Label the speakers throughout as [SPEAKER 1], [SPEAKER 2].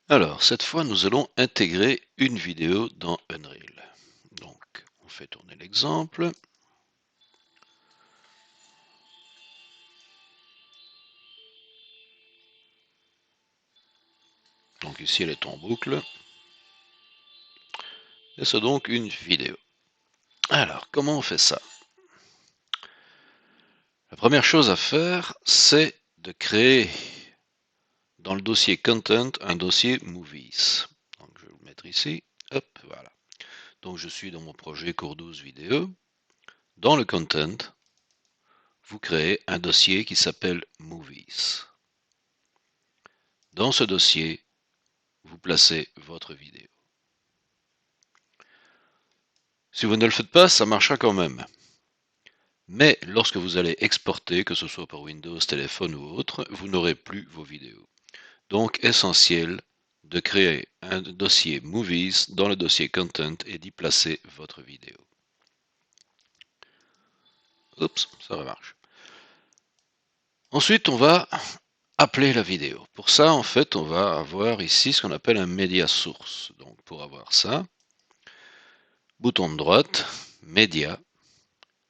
[SPEAKER 1] Alors, cette fois, nous allons intégrer une vidéo dans Unreal. Donc, on fait tourner l'exemple. Donc ici, elle est en boucle. Et c'est donc une vidéo. Alors, comment on fait ça? La première chose à faire, c'est de créer dans le dossier Content un dossier Movies. Donc, je vais le mettre ici. Hop, voilà. Donc, je suis dans mon projet cours 12 vidéo. Dans le Content, vous créez un dossier qui s'appelle Movies. Dans ce dossier, vous placez votre vidéo. Si vous ne le faites pas, ça marchera quand même. Mais lorsque vous allez exporter, que ce soit par Windows, téléphone ou autre, vous n'aurez plus vos vidéos. Donc, essentiel de créer un dossier Movies dans le dossier Content et d'y placer votre vidéo. Oups, ça remarche. Ensuite, on va appeler la vidéo. Pour ça, en fait, on va avoir ici ce qu'on appelle un média source. Donc, pour avoir ça, bouton de droite, Média,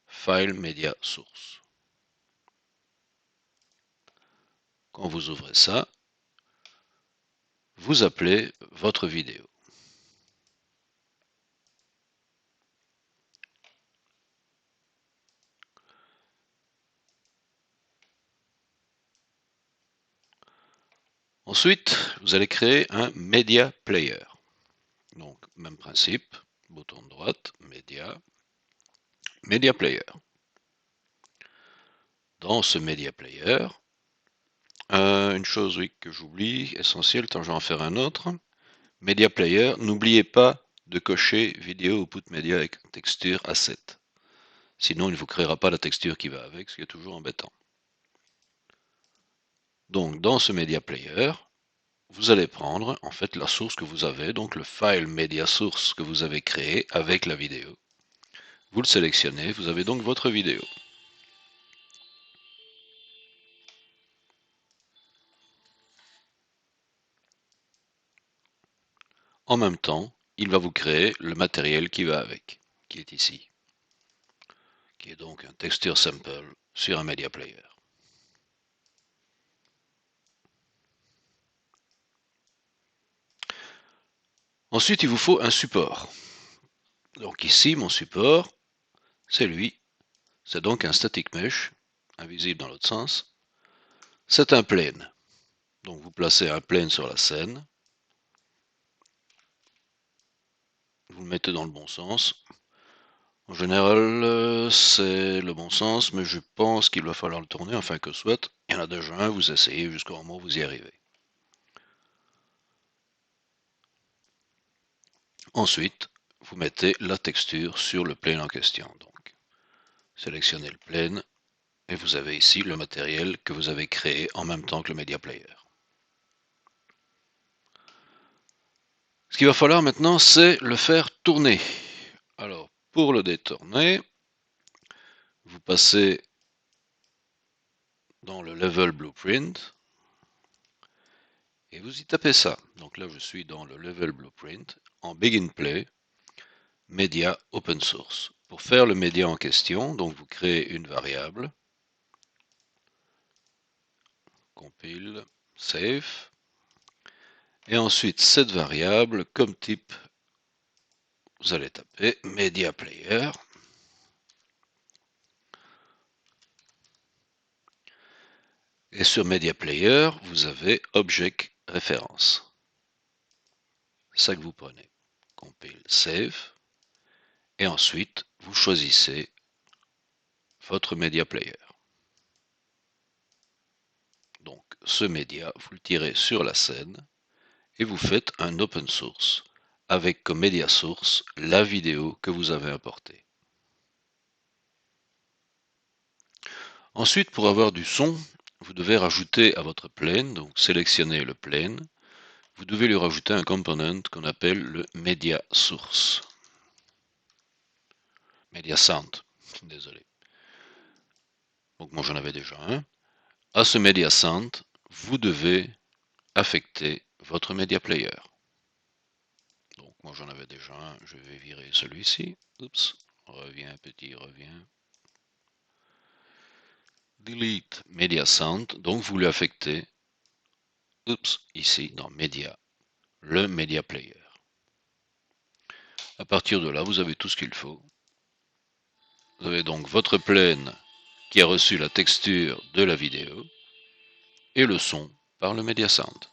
[SPEAKER 1] File, Média Source. Quand vous ouvrez ça, vous appelez votre vidéo. Ensuite, vous allez créer un Media Player. Donc, même principe, bouton de droite, Media, Media Player. Dans ce Media Player, une chose oui, que j'oublie, essentielle, tant je vais en faire un autre. Media Player, n'oubliez pas de cocher vidéo output media avec texture asset. Sinon, il ne vous créera pas la texture qui va avec, ce qui est toujours embêtant. Donc, dans ce Media Player, vous allez prendre en fait la source que vous avez, donc le file Media Source que vous avez créé avec la vidéo. Vous le sélectionnez, vous avez donc votre vidéo. En même temps, il va vous créer le matériel qui va avec, qui est ici, qui est donc un texture sample sur un media player. Ensuite, il vous faut un support. Donc ici, mon support, c'est lui. C'est donc un static mesh, invisible dans l'autre sens. C'est un plane. Donc vous placez un plane sur la scène. Vous le mettez dans le bon sens. En général, c'est le bon sens, mais je pense qu'il va falloir le tourner, enfin que soit. Il y en a déjà un, vous essayez jusqu'au moment où vous y arrivez. Ensuite, vous mettez la texture sur le plane en question. Donc, sélectionnez le plane et vous avez ici le matériel que vous avez créé en même temps que le Media Player. Ce qu'il va falloir maintenant, c'est le faire tourner. Alors, pour le détourner, vous passez dans le Level Blueprint et vous y tapez ça. Donc là, je suis dans le Level Blueprint en Begin Play, Media Open Source. Pour faire le média en question, donc vous créez une variable, compile, save, et ensuite cette variable, comme type, vous allez taper Media Player. Et sur Media Player, vous avez Object Reference. C'est ça que vous prenez. Compile, save. Et ensuite, vous choisissez votre Media Player. Donc, ce média, vous le tirez sur la scène et vous faites un open source avec comme média source la vidéo que vous avez importée. Ensuite, pour avoir du son, vous devez rajouter à votre plane, donc sélectionnez le plane, vous devez lui rajouter un component qu'on appelle le media source. Media sound, désolé. Donc moi j'en avais déjà un. À ce media sound, vous devez affecter votre Media Player. Donc moi j'en avais déjà un, je vais virer celui-ci. Oups, reviens petit, reviens. Delete Media Sound, donc vous lui affectez, oups, ici dans Media, le Media Player. À partir de là, vous avez tout ce qu'il faut. Vous avez donc votre plane qui a reçu la texture de la vidéo et le son par le Media Sound.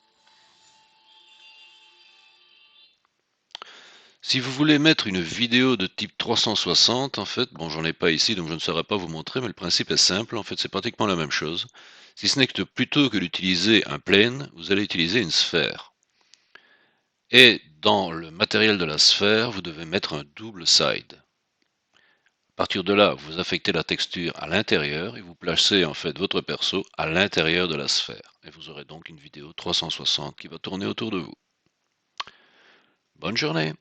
[SPEAKER 1] Si vous voulez mettre une vidéo de type 360, en fait, bon, j'en ai pas ici, donc je ne saurais pas vous montrer, mais le principe est simple, en fait, c'est pratiquement la même chose. Si ce n'est que plutôt que d'utiliser un plane, vous allez utiliser une sphère. Et dans le matériel de la sphère, vous devez mettre un double side. À partir de là, vous affectez la texture à l'intérieur et vous placez en fait votre perso à l'intérieur de la sphère. Et vous aurez donc une vidéo 360 qui va tourner autour de vous. Bonne journée!